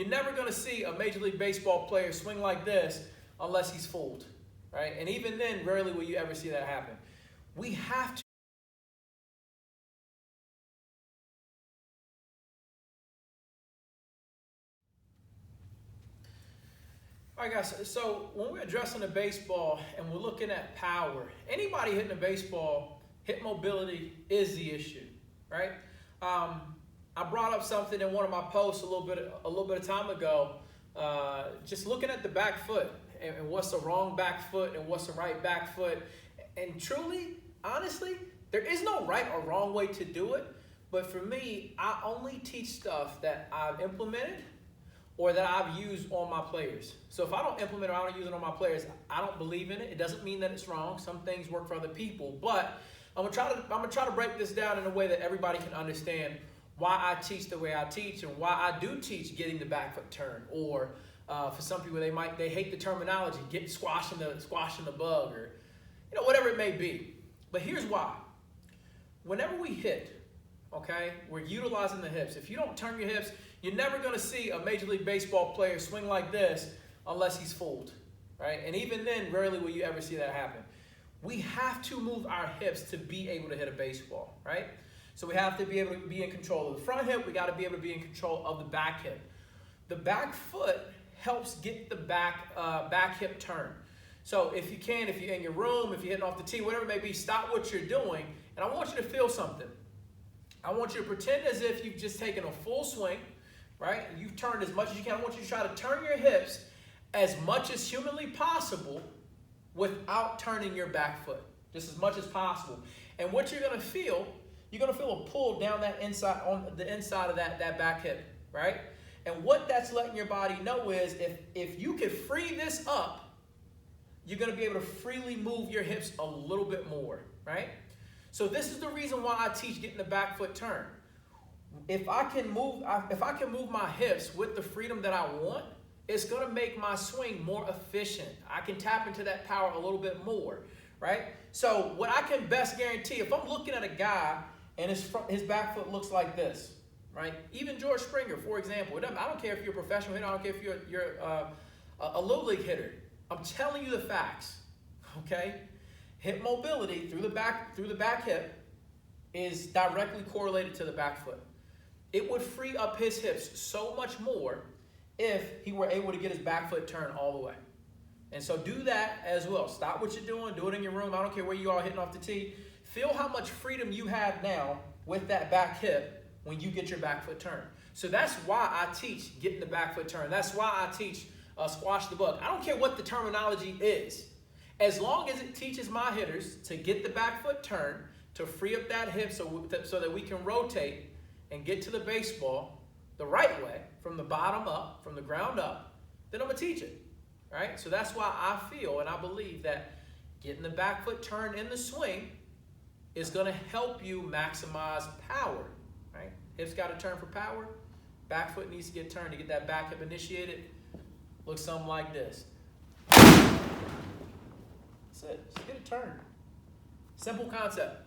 You're never going to see a Major League Baseball player swing like this unless he's fooled, right? And even then, rarely will you ever see that happen. We have to. All right, guys, so when we're addressing the baseball and we're looking at power, anybody hitting a baseball, hip mobility is the issue, right? I brought up something in one of my posts a little bit of time ago, just looking at the back foot and what's the wrong back foot and what's the right back foot. And truly, honestly, there is no right or wrong way to do it. But for me, I only teach stuff that I've implemented or that I've used on my players. So if I don't implement or I don't use it on my players, I don't believe in it. It doesn't mean that it's wrong. Some things work for other people, but I'm gonna try to break this down in a way that everybody can understand why I teach the way I teach and why I do teach getting the back foot turn. Or for some people, they hate the terminology, squashing the bug, or whatever it may be. But here's why. Whenever we hit, okay, we're utilizing the hips. If you don't turn your hips, you're never going to see a Major League Baseball player swing like this unless he's fooled, right? And even then, rarely will you ever see that happen. We have to move our hips to be able to hit a baseball, right? So we have to be able to be in control of the front hip. We got to be able to be in control of the back hip. The back foot helps get the back hip turn. So if you're in your room, if you're hitting off the tee, whatever it may be, stop what you're doing, and I want you to feel something. I want you to pretend as if you've just taken a full swing, right? And you've turned as much as you can. I want you to try to turn your hips as much as humanly possible without turning your back foot, just as much as possible. And what you're going to feel a pull down that inside, on the inside of that back hip, right? And what that's letting your body know is if you can free this up, you're going to be able to freely move your hips a little bit more, right? So this is the reason why I teach getting the back foot turn. If I can move my hips with the freedom that I want, it's going to make my swing more efficient. I can tap into that power a little bit more, right? So what I can best guarantee, if I'm looking at a guy and his back foot looks like this, right? Even George Springer, for example. I don't care if you're a professional hitter. I don't care if you're a little league hitter. I'm telling you the facts, okay? Hip mobility through the back hip is directly correlated to the back foot. It would free up his hips so much more if he were able to get his back foot turned all the way. And so do that as well. Stop what you're doing. Do it in your room. I don't care where you are hitting off the tee. Feel how much freedom you have now with that back hip when you get your back foot turned. So that's why I teach getting the back foot turned. That's why I teach squash the bug. I don't care what the terminology is. As long as it teaches my hitters to get the back foot turned, to free up that hip so that we can rotate and get to the baseball the right way, from the bottom up, from the ground up, then I'm going to teach it, right? So that's why I feel and I believe that getting the back foot turned in the swing is going to help you maximize power, right? Hips got to turn for power. Back foot needs to get turned to get that back hip initiated. Looks something like this. That's it. Just get it turned. Simple concept.